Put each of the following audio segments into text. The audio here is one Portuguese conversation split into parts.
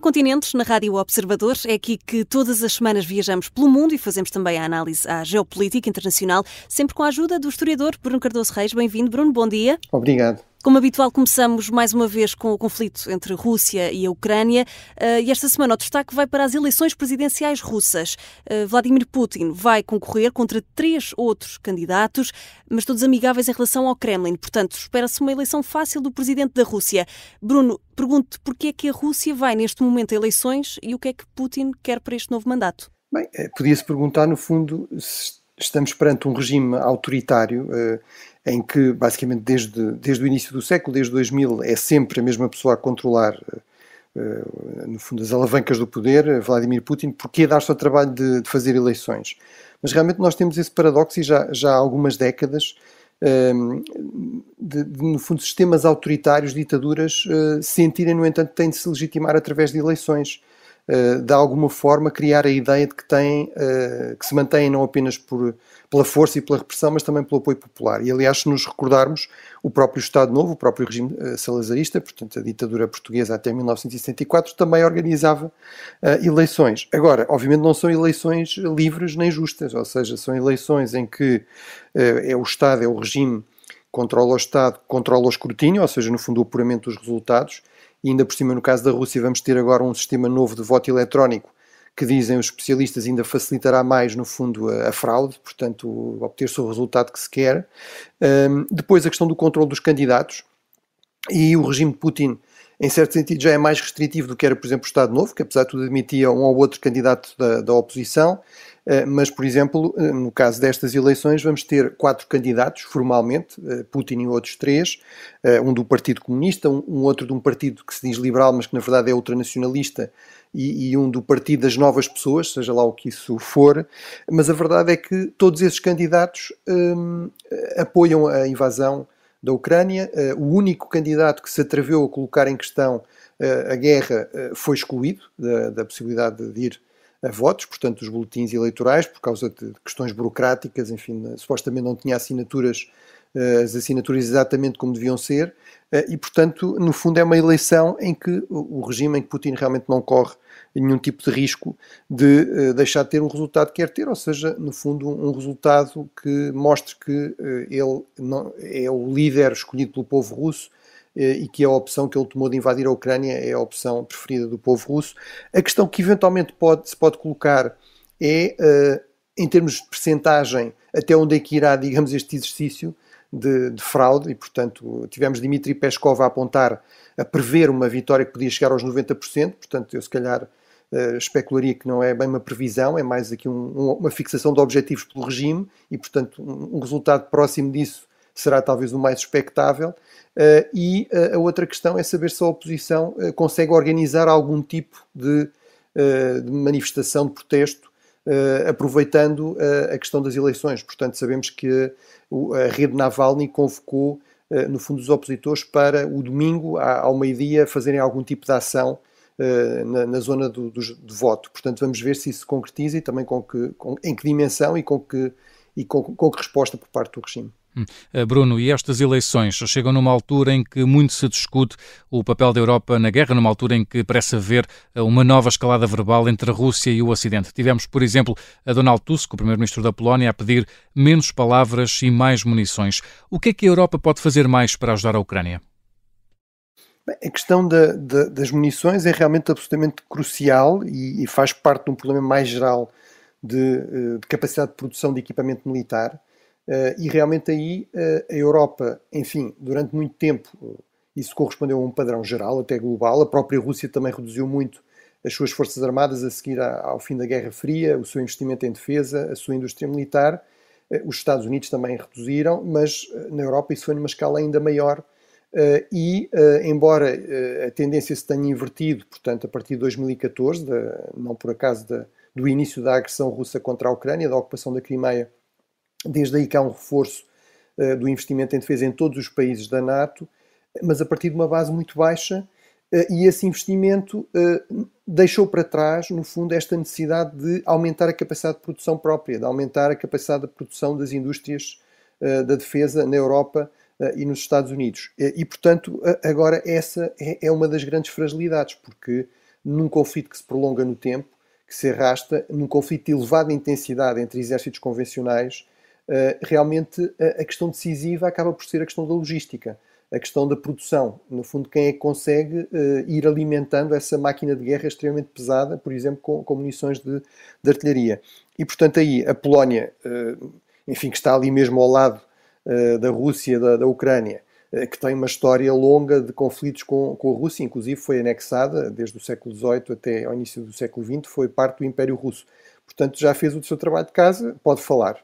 Continentes, na Rádio Observador. É aqui que todas as semanas viajamos pelo mundo e fazemos também a análise à geopolítica internacional, sempre com a ajuda do historiador Bruno Cardoso Reis. Bem-vindo, Bruno, bom dia. Obrigado. Como habitual, começamos mais uma vez com o conflito entre a Rússia e a Ucrânia e esta semana o destaque vai para as eleições presidenciais russas. Vladimir Putin vai concorrer contra 3 outros candidatos, mas todos amigáveis em relação ao Kremlin. Portanto, espera-se uma eleição fácil do presidente da Rússia. Bruno, pergunto porquê é que a Rússia vai neste momento a eleições e o que é que Putin quer para este novo mandato? Bem, podia-se perguntar, no fundo, se estamos perante um regime autoritário em que, basicamente, desde o início do século, desde 2000, é sempre a mesma pessoa a controlar, no fundo, as alavancas do poder, Vladimir Putin. Porquê dar-se ao trabalho de fazer eleições? Mas realmente nós temos esse paradoxo e já há algumas décadas no fundo, sistemas autoritários, ditaduras, sentirem, no entanto, que têm de se legitimar através de eleições. De alguma forma criar a ideia de que se mantêm não apenas pela força e pela repressão, mas também pelo apoio popular. E aliás, se nos recordarmos, o próprio Estado Novo, o próprio regime salazarista, portanto a ditadura portuguesa até 1974, também organizava eleições. Agora, obviamente não são eleições livres nem justas, ou seja, são eleições em que é o Estado, é o regime, controla o Estado, controla o escrutínio, ou seja, no fundo o apuramento dos resultados. E ainda por cima, no caso da Rússia, vamos ter agora um sistema novo de voto eletrónico que, dizem os especialistas, ainda facilitará mais, no fundo, a fraude, portanto, obter-se o resultado que se quer. Depois, a questão do controle dos candidatos. E o regime de Putin, em certo sentido, já é mais restritivo do que era, por exemplo, o Estado Novo, que apesar de tudo admitia um ou outro candidato da oposição. Mas, por exemplo, no caso destas eleições, vamos ter 4 candidatos, formalmente, Putin e outros 3, um do Partido Comunista, um outro de um partido que se diz liberal, mas que na verdade é ultranacionalista, e um do Partido das Novas Pessoas, seja lá o que isso for. Mas a verdade é que todos esses candidatos apoiam a invasão da Ucrânia. O único candidato que se atreveu a colocar em questão a guerra foi excluído da possibilidade de ir a votos, portanto, os boletins eleitorais, por causa de questões burocráticas, enfim, supostamente não tinha as assinaturas exatamente como deviam ser, e, portanto, no fundo é uma eleição em que o regime, em que Putin realmente não corre nenhum tipo de risco de deixar de ter o resultado que quer ter, ou seja, no fundo, um resultado que mostre que ele não, é o líder escolhido pelo povo russo, e que a opção que ele tomou de invadir a Ucrânia é a opção preferida do povo russo. A questão que eventualmente se pode colocar é, em termos de percentagem, até onde é que irá, digamos, este exercício de fraude, e portanto tivemos Dmitry Peskov a prever uma vitória que podia chegar aos 90%, portanto eu se calhar especularia que não é bem uma previsão, é mais aqui uma fixação de objetivos pelo regime, e portanto um resultado próximo disso será talvez o mais expectável. E a outra questão é saber se a oposição consegue organizar algum tipo de manifestação, de protesto, aproveitando a questão das eleições. Portanto, sabemos que a rede Navalny convocou, no fundo, os opositores para o domingo, ao meio-dia, fazerem algum tipo de ação na zona do voto. Portanto, vamos ver se isso se concretiza e também em que dimensão e com que resposta por parte do regime. Bruno, e estas eleições chegam numa altura em que muito se discute o papel da Europa na guerra, numa altura em que parece haver uma nova escalada verbal entre a Rússia e o Ocidente. Tivemos, por exemplo, a Donald Tusk, o primeiro-ministro da Polónia, a pedir menos palavras e mais munições. O que é que a Europa pode fazer mais para ajudar a Ucrânia? Bem, a questão das munições é realmente absolutamente crucial e faz parte de um problema mais geral de capacidade de produção de equipamento militar. E realmente aí a Europa, enfim, durante muito tempo isso correspondeu a um padrão geral, até global. A própria Rússia também reduziu muito as suas forças armadas a seguir ao fim da Guerra Fria, o seu investimento em defesa, a sua indústria militar. Os Estados Unidos também reduziram, mas na Europa isso foi numa escala ainda maior. Embora a tendência se tenha invertido, portanto, a partir de 2014, não por acaso do início da agressão russa contra a Ucrânia, da ocupação da Crimeia, desde aí que há um reforço do investimento em defesa em todos os países da NATO, mas a partir de uma base muito baixa, e esse investimento deixou para trás, no fundo, esta necessidade de aumentar a capacidade de produção própria, de aumentar a capacidade de produção das indústrias da defesa na Europa e nos Estados Unidos. E, portanto, agora essa é uma das grandes fragilidades, porque num conflito que se prolonga no tempo, que se arrasta, num conflito de elevada intensidade entre exércitos convencionais. Realmente a questão decisiva acaba por ser a questão da logística, a questão da produção. No fundo, quem é que consegue ir alimentando essa máquina de guerra extremamente pesada, por exemplo, com munições de artilharia. E, portanto, aí a Polónia, enfim, que está ali mesmo ao lado da Rússia, da Ucrânia, que tem uma história longa de conflitos com a Rússia, inclusive foi anexada desde o século XVIII até ao início do século XX, foi parte do Império Russo. Portanto, já fez o seu trabalho de casa, pode falar,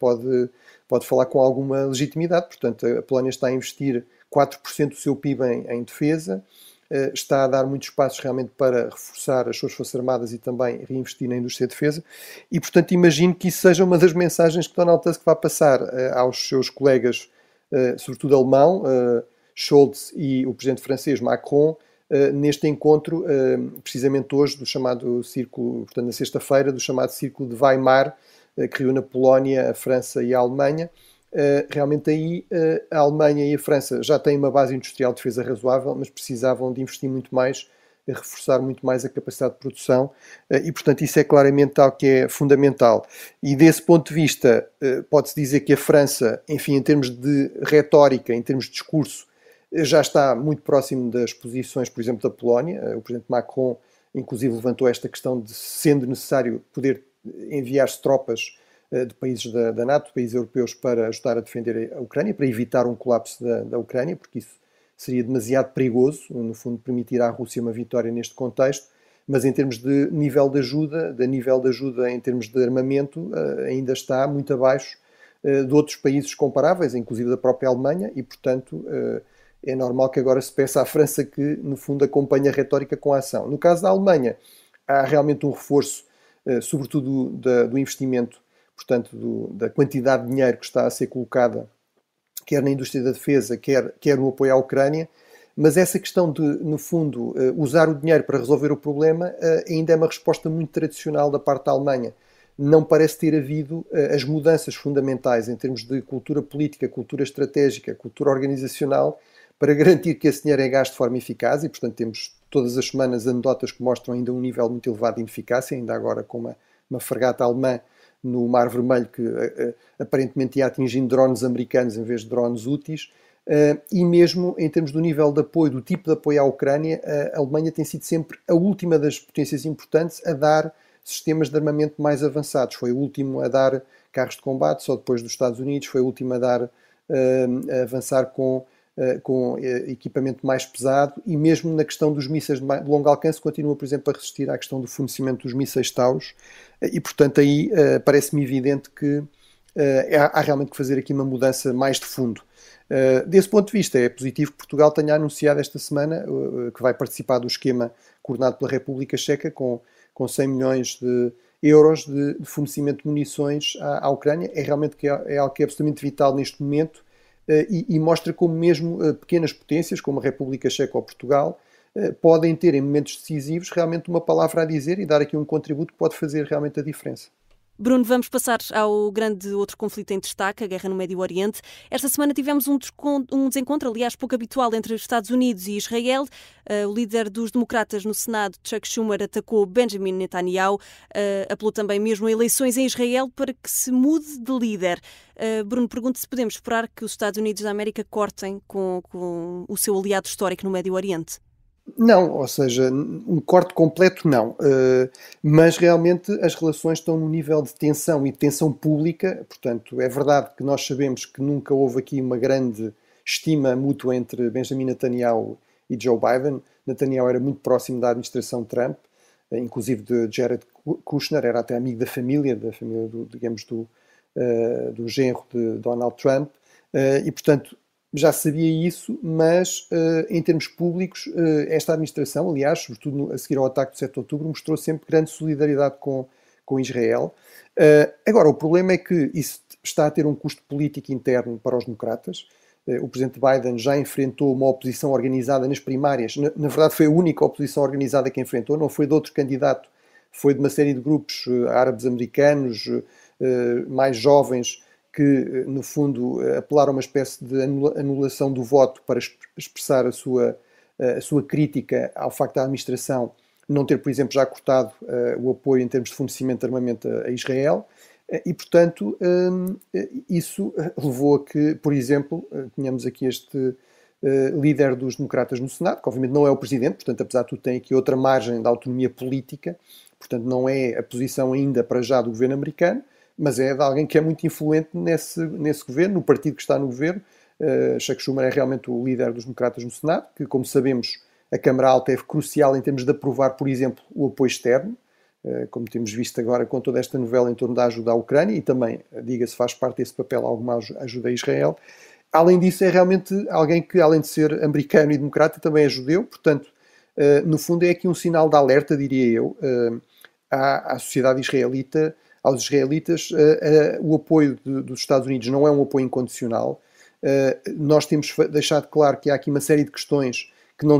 pode falar com alguma legitimidade. Portanto, a Polónia está a investir 4% do seu PIB em defesa, está a dar muitos passos realmente para reforçar as suas forças armadas e também reinvestir na indústria de defesa. E, portanto, imagino que isso seja uma das mensagens que Donald Tusk vai passar aos seus colegas, sobretudo alemão, Scholz, e o presidente francês Macron, neste encontro, precisamente hoje, do chamado círculo, portanto, na sexta-feira, do chamado Círculo de Weimar, que reúne a Polónia, a França e a Alemanha. Realmente aí a Alemanha e a França já têm uma base industrial de defesa razoável, mas precisavam de investir muito mais, reforçar muito mais a capacidade de produção, e portanto isso é claramente algo que é fundamental. E desse ponto de vista pode-se dizer que a França, enfim, em termos de retórica, em termos de discurso, já está muito próximo das posições, por exemplo, da Polónia. O presidente Macron inclusive levantou esta questão de, sendo necessário, poder enviar-se tropas de países da NATO, países europeus, para ajudar a defender a Ucrânia, para evitar um colapso da Ucrânia, porque isso seria demasiado perigoso, no fundo permitir à Rússia uma vitória neste contexto, mas em termos de nível de ajuda em termos de armamento, ainda está muito abaixo de outros países comparáveis, inclusive da própria Alemanha, e portanto é normal que agora se peça à França que, no fundo, acompanhe a retórica com a ação. No caso da Alemanha, há realmente um reforço, sobretudo do investimento, portanto, da quantidade de dinheiro que está a ser colocada, quer na indústria da defesa, quer no apoio à Ucrânia, mas essa questão de, no fundo, usar o dinheiro para resolver o problema ainda é uma resposta muito tradicional da parte da Alemanha. Não parece ter havido as mudanças fundamentais em termos de cultura política, cultura estratégica, cultura organizacional, para garantir que esse dinheiro é gasto de forma eficaz, e, portanto, temos todas as semanas anedotas que mostram ainda um nível muito elevado de ineficácia, ainda agora com uma fragata alemã no Mar Vermelho que aparentemente ia atingindo drones americanos em vez de drones úteis, e mesmo em termos do nível de apoio, do tipo de apoio à Ucrânia, a Alemanha tem sido sempre a última das potências importantes a dar sistemas de armamento mais avançados. Foi o último a dar carros de combate, só depois dos Estados Unidos, foi o último a avançar com equipamento mais pesado, e mesmo na questão dos mísseis de longo alcance continua, por exemplo, a resistir à questão do fornecimento dos mísseis Taurus, e portanto aí parece-me evidente que há realmente que fazer aqui uma mudança mais de fundo. Desse ponto de vista, é positivo que Portugal tenha anunciado esta semana que vai participar do esquema coordenado pela República Checa com 100 milhões de euros de fornecimento de munições à Ucrânia. É realmente algo que é absolutamente vital neste momento, e mostra como mesmo pequenas potências, como a República Checa ou Portugal, podem ter em momentos decisivos realmente uma palavra a dizer e dar aqui um contributo que pode fazer realmente a diferença. Bruno, vamos passar ao grande outro conflito em destaque, a guerra no Médio Oriente. Esta semana tivemos um desencontro, aliás, pouco habitual, entre os Estados Unidos e Israel. O líder dos democratas no Senado, Chuck Schumer, atacou Benjamin Netanyahu, apelou também mesmo a eleições em Israel para que se mude de líder. Bruno, pergunto se podemos esperar que os Estados Unidos da América cortem com o seu aliado histórico no Médio Oriente. Não, ou seja, um corte completo não, mas realmente as relações estão num nível de tensão e de tensão pública. Portanto, é verdade que nós sabemos que nunca houve aqui uma grande estima mútua entre Benjamin Netanyahu e Joe Biden. Netanyahu era muito próximo da administração Trump, inclusive de Jared Kushner, era até amigo da família do genro de Donald Trump, e portanto já sabia isso, mas em termos públicos, esta administração, aliás, sobretudo a seguir ao ataque de 7 de outubro, mostrou sempre grande solidariedade com Israel. Agora, o problema é que isso está a ter um custo político interno para os democratas. O presidente Biden já enfrentou uma oposição organizada nas primárias. Na verdade, foi a única oposição organizada que enfrentou, não foi de outro candidato, foi de uma série de grupos árabes americanos, mais jovens, que, no fundo, apelaram a uma espécie de anulação do voto para expressar a sua crítica ao facto da administração não ter, por exemplo, já cortado o apoio em termos de fornecimento de armamento a Israel. E, portanto, isso levou a que, por exemplo, tínhamos aqui este líder dos democratas no Senado, que obviamente não é o presidente, portanto, apesar de tudo, tem aqui outra margem de autonomia política, portanto, não é a posição ainda para já do governo americano, mas é de alguém que é muito influente nesse governo, no partido que está no governo. Chuck Schumer é realmente o líder dos democratas no Senado, que, como sabemos, a Câmara Alta é crucial em termos de aprovar, por exemplo, o apoio externo, como temos visto agora com toda esta novela em torno da ajuda à Ucrânia, e também, diga-se, faz parte desse papel alguma ajuda a Israel. Além disso, é realmente alguém que, além de ser americano e democrata, também é judeu, portanto, no fundo é aqui um sinal de alerta, diria eu, à sociedade israelita, aos israelitas. O apoio dos Estados Unidos não é um apoio incondicional. Nós temos deixado claro que há aqui uma série de questões que não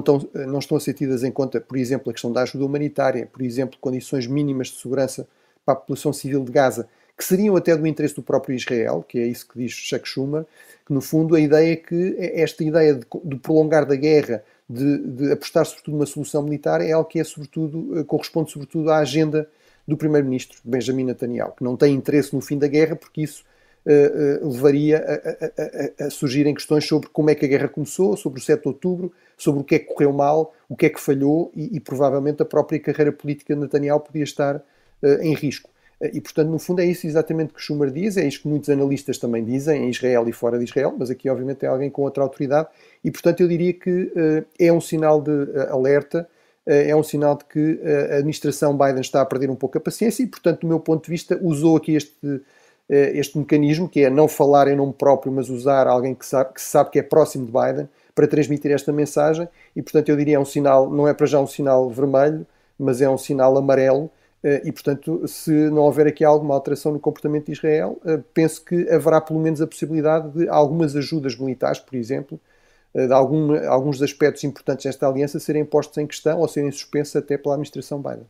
estão a ser tidas em conta, por exemplo, a questão da ajuda humanitária, por exemplo, condições mínimas de segurança para a população civil de Gaza, que seriam até do interesse do próprio Israel, que é isso que diz Chuck Schumer, que no fundo a ideia é que esta ideia de prolongar da guerra, de apostar sobretudo numa solução militar, é algo que corresponde sobretudo à agenda do primeiro-ministro, Benjamin Netanyahu, que não tem interesse no fim da guerra, porque isso levaria a surgirem questões sobre como é que a guerra começou, sobre o 7 de outubro, sobre o que é que correu mal, o que é que falhou e provavelmente a própria carreira política de Netanyahu podia estar em risco. E, portanto, no fundo é isso exatamente que Schumer diz, é isto que muitos analistas também dizem, em Israel e fora de Israel, mas aqui obviamente é alguém com outra autoridade e, portanto, eu diria que é um sinal de alerta, é um sinal de que a administração Biden está a perder um pouco a paciência e, portanto, do meu ponto de vista, usou aqui este mecanismo, que é não falar em nome próprio, mas usar alguém que se sabe que é próximo de Biden para transmitir esta mensagem e, portanto, eu diria é um sinal, não é para já um sinal vermelho, mas é um sinal amarelo e, portanto, se não houver aqui alguma alteração no comportamento de Israel, penso que haverá pelo menos a possibilidade de algumas ajudas militares, por exemplo, de alguns aspectos importantes desta aliança serem postos em questão ou serem suspensos até pela administração Biden.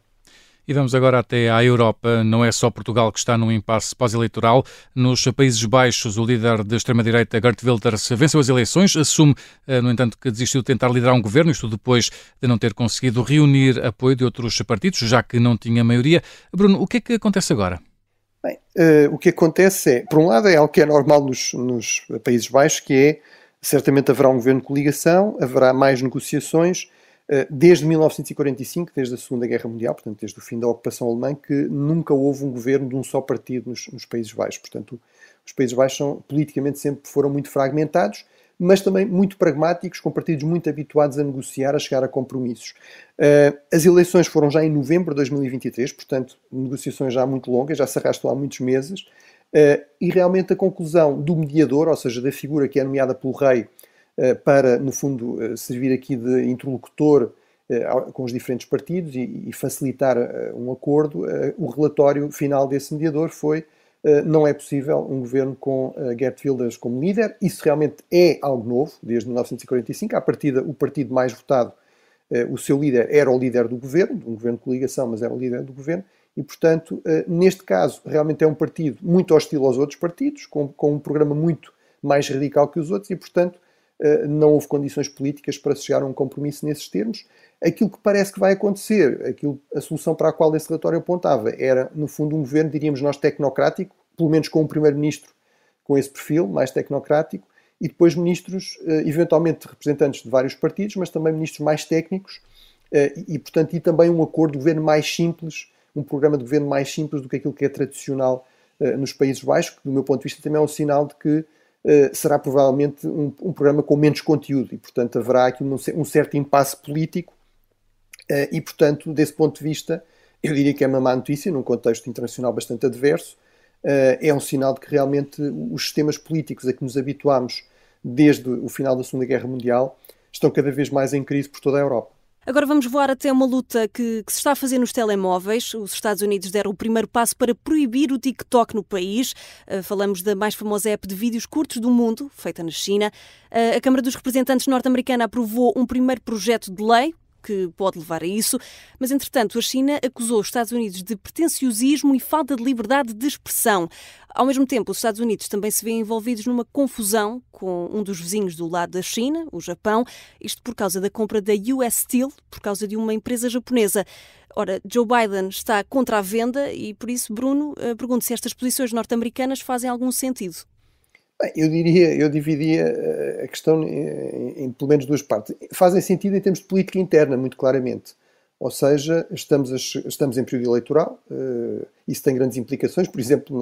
E vamos agora até à Europa. Não é só Portugal que está num impasse pós-eleitoral. Nos Países Baixos, o líder da extrema-direita, Geert Wilders, venceu as eleições. Assume, no entanto, que desistiu de tentar liderar um governo, isto depois de não ter conseguido reunir apoio de outros partidos, já que não tinha maioria. Bruno, o que é que acontece agora? Bem, o que acontece é, por um lado, é algo que é normal nos Países Baixos, que é, certamente haverá um governo de coligação, haverá mais negociações. Desde 1945, desde a Segunda Guerra Mundial, portanto, desde o fim da ocupação alemã, que nunca houve um governo de um só partido nos Países Baixos. Portanto, os Países Baixos politicamente sempre foram muito fragmentados, mas também muito pragmáticos, com partidos muito habituados a negociar, a chegar a compromissos. As eleições foram já em novembro de 2023, portanto, negociações já muito longas, já se arrastam há muitos meses, e realmente a conclusão do mediador, ou seja, da figura que é nomeada pelo rei, para, no fundo, servir aqui de interlocutor com os diferentes partidos e facilitar um acordo. O relatório final desse mediador foi não é possível um governo com Geert Wilders como líder. Isso realmente é algo novo, desde 1945. À partida, o partido mais votado, o seu líder era o líder do governo, de um governo de coligação, mas era o líder do governo. E, portanto, neste caso, realmente é um partido muito hostil aos outros partidos, com um programa muito mais radical que os outros e, portanto, não houve condições políticas para se chegar a um compromisso nesses termos. Aquilo que parece que vai acontecer, a solução para a qual esse relatório apontava, era, no fundo, um governo, diríamos nós, tecnocrático, pelo menos com um primeiro-ministro com esse perfil, mais tecnocrático, e depois ministros, eventualmente representantes de vários partidos, mas também ministros mais técnicos, portanto, e também um acordo de governo mais simples, um programa de governo mais simples do que aquilo que é tradicional nos Países Baixos, que, do meu ponto de vista, também é um sinal de que será provavelmente um programa com menos conteúdo e, portanto, haverá aqui um certo impasse político e, portanto, desse ponto de vista, eu diria que é uma má notícia, num contexto internacional bastante adverso. É um sinal de que realmente os sistemas políticos a que nos habituámos desde o final da Segunda Guerra Mundial estão cada vez mais em crise por toda a Europa. Agora vamos voar até uma luta que se está a fazer nos telemóveis. Os Estados Unidos deram o primeiro passo para proibir o TikTok no país. Falamos da mais famosa app de vídeos curtos do mundo, feita na China. A Câmara dos Representantes norte-americana aprovou um primeiro projeto de lei que pode levar a isso, mas entretanto a China acusou os Estados Unidos de pretenciosismo e falta de liberdade de expressão. Ao mesmo tempo, os Estados Unidos também se vêem envolvidos numa confusão com um dos vizinhos do lado da China, o Japão, isto por causa da compra da US Steel, por causa de uma empresa japonesa. Ora, Joe Biden está contra a venda e, por isso, Bruno, pergunto se estas posições norte-americanas fazem algum sentido. Bem, eu dividia a questão em pelo menos duas partes. Fazem sentido em termos de política interna, muito claramente. Ou seja, estamos em período eleitoral, isso tem grandes implicações, por exemplo,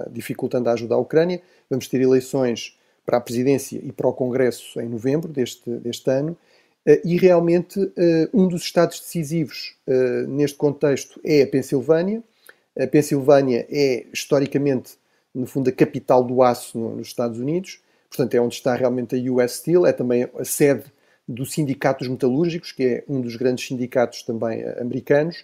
dificultando a ajuda à Ucrânia. Vamos ter eleições para a presidência e para o Congresso em novembro deste ano, e realmente um dos estados decisivos neste contexto é a Pensilvânia. A Pensilvânia é, historicamente, no fundo, a capital do aço nos Estados Unidos, portanto é onde está realmente a US Steel, é também a sede do Sindicato dos Metalúrgicos, que é um dos grandes sindicatos também americanos,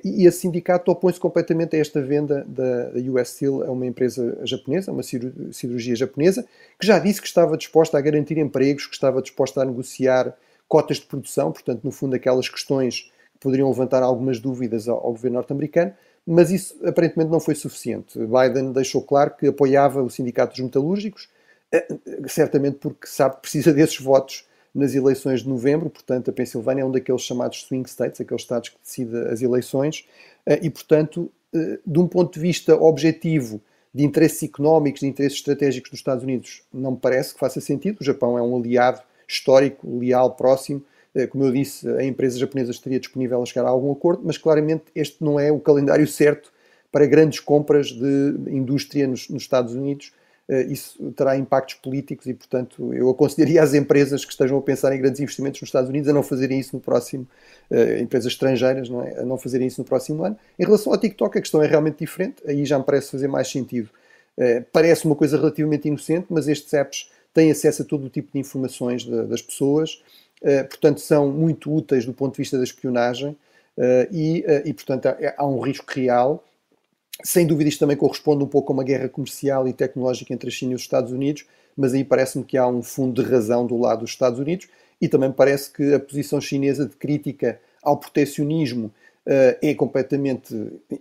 e esse sindicato opõe-se completamente a esta venda da US Steel a uma empresa japonesa, uma siderurgia japonesa, que já disse que estava disposta a garantir empregos, que estava disposta a negociar cotas de produção, portanto, no fundo, aquelas questões que poderiam levantar algumas dúvidas ao governo norte-americano, mas isso aparentemente não foi suficiente. Biden deixou claro que apoiava o Sindicato dos Metalúrgicos, certamente porque sabe que precisa desses votos nas eleições de novembro, portanto a Pensilvânia é um daqueles chamados swing states, aqueles estados que decidem as eleições, e portanto, de um ponto de vista objetivo de interesses económicos, de interesses estratégicos dos Estados Unidos, não me parece que faça sentido. O Japão é um aliado histórico, leal, próximo. Como eu disse, a empresa japonesa estaria disponível a chegar a algum acordo, mas claramente este não é o calendário certo para grandes compras de indústria nos Estados Unidos. Isso terá impactos políticos e, portanto, eu aconselharia às empresas que estejam a pensar em grandes investimentos nos Estados Unidos a não fazerem isso no próximo, empresas estrangeiras, não é? A não fazerem isso no próximo ano. Em relação ao TikTok, a questão é realmente diferente, aí já me parece fazer mais sentido. Parece uma coisa relativamente inocente, mas estes apps têm acesso a todo o tipo de informações das pessoas, portanto, são muito úteis do ponto de vista da espionagem e portanto, há um risco real. Sem dúvida, isto também corresponde um pouco a uma guerra comercial e tecnológica entre a China e os Estados Unidos, mas aí parece-me que há um fundo de razão do lado dos Estados Unidos e também parece que a posição chinesa de crítica ao protecionismo é completamente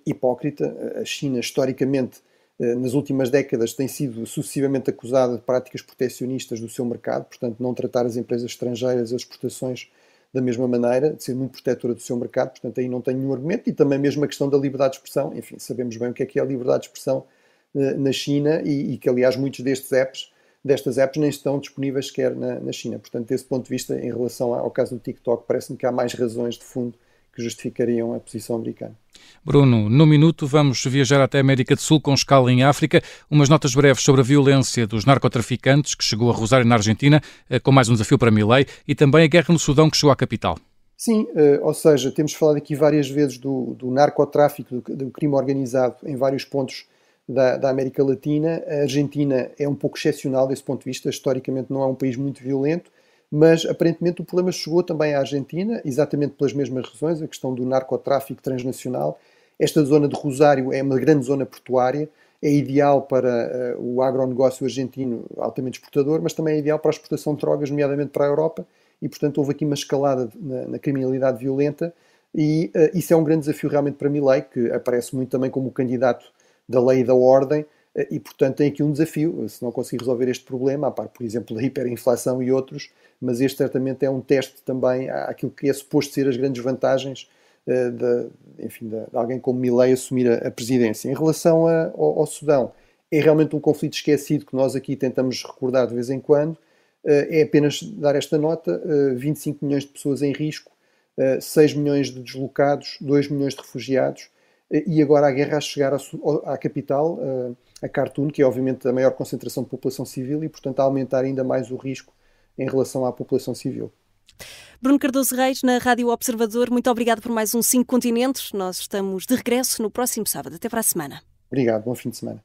hipócrita. A China, historicamente, nas últimas décadas, tem sido sucessivamente acusada de práticas protecionistas do seu mercado, portanto, não tratar as empresas estrangeiras e as exportações da mesma maneira, de ser muito protetora do seu mercado, portanto aí não tenho nenhum argumento, e também mesmo a questão da liberdade de expressão, enfim, sabemos bem o que é a liberdade de expressão na China e que aliás muitos destas apps nem estão disponíveis sequer na China, portanto desse ponto de vista, em relação ao caso do TikTok, parece-me que há mais razões de fundo que justificariam a posição americana. Bruno, no minuto vamos viajar até a América do Sul com escala em África. Umas notas breves sobre a violência dos narcotraficantes que chegou a Rosário na Argentina, com mais um desafio para Milei, e também a guerra no Sudão que chegou à capital. Sim, ou seja, temos falado aqui várias vezes do narcotráfico, do crime organizado em vários pontos da América Latina. A Argentina é um pouco excepcional desse ponto de vista, historicamente não é um país muito violento, mas aparentemente o problema chegou também à Argentina, exatamente pelas mesmas razões, a questão do narcotráfico transnacional. Esta zona de Rosário é uma grande zona portuária, é ideal para o agronegócio argentino altamente exportador, mas também é ideal para a exportação de drogas, nomeadamente para a Europa, e portanto houve aqui uma escalada na criminalidade violenta, e isso é um grande desafio realmente para Milei, que aparece muito também como o candidato da lei e da ordem, e portanto tem aqui um desafio, se não conseguir resolver este problema, a par, por exemplo, da hiperinflação e outros, mas este certamente é um teste também àquilo que é suposto ser as grandes vantagens de alguém como Milei assumir a presidência. Em relação ao Sudão, é realmente um conflito esquecido que nós aqui tentamos recordar de vez em quando. É apenas dar esta nota: 25 milhões de pessoas em risco, 6 milhões de deslocados, 2 milhões de refugiados, e agora a guerra a chegar à capital, a Khartoum, que é obviamente a maior concentração de população civil e, portanto, a aumentar ainda mais o risco em relação à população civil. Bruno Cardoso Reis, na Rádio Observador, muito obrigado por mais um 5 Continentes. Nós estamos de regresso no próximo sábado. Até para a semana. Obrigado, bom fim de semana.